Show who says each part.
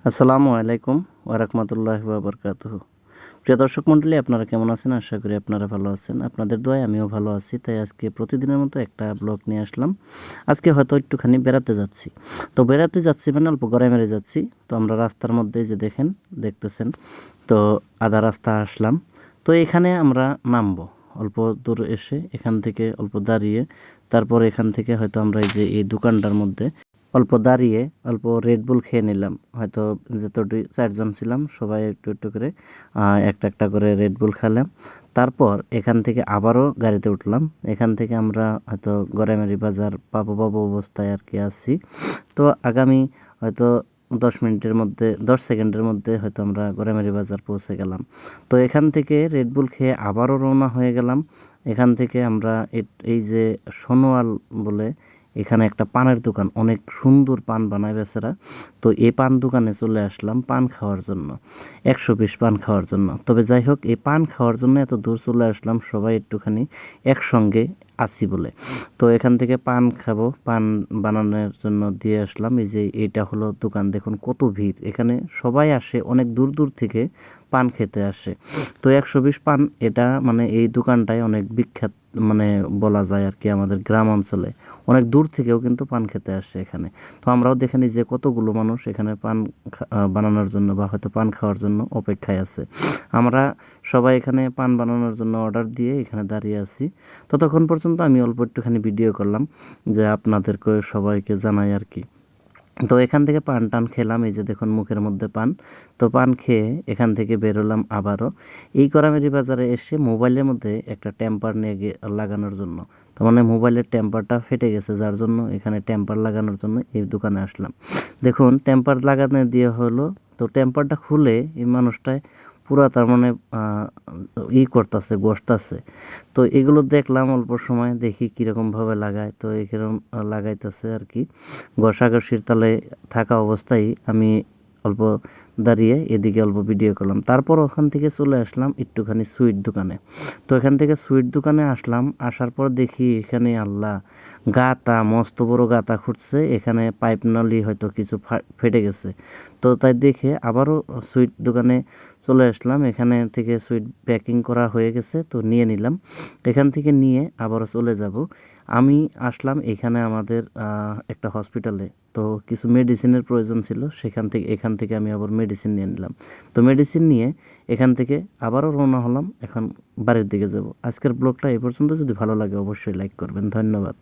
Speaker 1: আসসালামু আলাইকুম ওয়ারাহমাতুল্লাহি ওয়া বারাকাতুহু। প্রিয় দর্শক মণ্ডলী, আপনারা কেমন আছেন? আশা করি আপনারা ভালো আছেন। আপনাদের দোয়ায় আমিও ভালো আছি। তাই আজকে প্রতিদিনের মতো একটা ব্লগ নিয়ে আসলাম। আজকে হয়তো একটুখানি বেড়াতে যাচ্ছি। তো বেড়াতে যাচ্ছি মানে অল্প গড়াই মেরে যাচ্ছি। তো আমরা রাস্তার মধ্যে যে দেখতেছেন, তো আধা রাস্তা আসলাম। তো এখানে আমরা নামবো। অল্প দূর এসে এখান থেকে অল্প দাঁড়িয়ে তারপর এখান থেকে হয়তো আমরা এই যে এই দোকানটার মধ্যে অল্প দাঁড়িয়ে অল্প রেড বুল খেয়ে নিলাম। হয়তো যতটি 4 জন ছিলাম সবাই একটু একটু করে একটা একটা করে রেড বুল খেলাম। তারপর এখান থেকে আবারও গাড়িতে উঠলাম। এখান থেকে আমরা হয়তো গড়াইমারি বাজার পাবো পাবো অবস্থায় আর কি আছি। তো আগামী হয়তো 10 মিনিটের মধ্যে 10 সেকেন্ডের মধ্যে হয়তো আমরা গড়াইমারি বাজার পৌঁছে গেলাম। তো এখান থেকে রেড বুল খেয়ে আবারও রওনা হয়ে গেলাম। এখান থেকে আমরা এই যে সোনোয়াল বলে এখানে একটা পানের দোকান, অনেক সুন্দর পান বানায় বেচারা। তো এই পান দোকানে চলে আসলাম পান খাওয়ার জন্য, 120 পান খাওয়ার জন্য। তবে যাই হোক, এই পান খাওয়ার জন্য এত দূর চলে আসলাম সবাই একটুখানি একসঙ্গে আছি বলে। তো এখান থেকে পান খাবো, পান বানানোর জন্য দিয়ে আসলাম। এই যে এটা হলো দোকান, দেখুন কত ভিড়। এখানে সবাই আসে, অনেক দূর দূর থেকে পান খেতে আসে। তো 120 পান, এটা মানে এই দোকানটায় অনেক বিখ্যাত মানে বলা যায় আর কি আমাদের গ্রাম অঞ্চলে। অনেক দূর থেকেও কিন্তু পান খেতে আসে এখানে। তো আমরাও দেখে নিই যে কতগুলো মানুষ এখানে পান বানানোর জন্য বা হয়তো পান খাওয়ার জন্য অপেক্ষায় আছে। আমরা সবাই এখানে পান বানানোর জন্য অর্ডার দিয়ে এখানে দাঁড়িয়ে আছি। ততক্ষণ পর্যন্ত আমি অল্প একটুখানি ভিডিও করলাম, যে আপনাদেরকে সবাইকে জানাই আর কি। তো এখান থেকে পান টান খেলাম, এই যে দেখুন মুখের মধ্যে পান। তো পান খেয়ে এখান থেকে বেরোলাম আবারও। এই করামেরি বাজারে এসে মোবাইলের মধ্যে একটা টেম্পার নিয়ে লাগানোর জন্য। তো মানে মোবাইলের টেম্পারটা ফেটে গেছে, যার জন্য এখানে টেম্পার লাগানোর জন্য এই দোকানে আসলাম। দেখুন টেম্পার লাগানো দিয়ে হলো। তো টেম্পারটা খুলে এই মানুষটায় পুরা তার মানে করতেছে, ঘষতেছে। তো এগুলো দেখলাম অল্প সময়, দেখি কীরকমভাবে লাগায়। তো এরকম লাগাইতেছে আর কি। ঘষাঘষির তালে থাকা অবস্থায় আমি অল্প দাঁড়িয়ে এদিকে অল্প ভিডিও করলাম। তারপর ওখান থেকে চলে আসলাম একটুখানি সুইট দোকানে। তো এখান থেকে সুইট দোকানে আসলাম, আসার পর দেখি এখানে আল্লাহ, গাতা মস্ত বড় গাতা খুঁড়ছে এখানে, পাইপ নলি হয়তো কিছু ফেটে গেছে। তো তাই দেখে আবারও সুইট দোকানে চলে আসলাম। এখানে থেকে সুইট প্যাকিং করা হয়ে গেছে, তো নিয়ে নিলাম। এখান থেকে নিয়ে আবারও চলে যাব। আমি আসলাম এখানে আমাদের একটা হসপিটালে। তো কিছু মেডিসিনের প্রয়োজন ছিল, এখান থেকে আমি আবার মেডিসিন নিয়ে নিলাম। তো মেডিসিন নিয়ে এখান থেকে আবারও রওনা হলাম, এখন বাড়ির দিকে যাব। আজকের ব্লগটা এই পর্যন্ত। যদি ভালো লাগে অবশ্যই লাইক করবেন। ধন্যবাদ।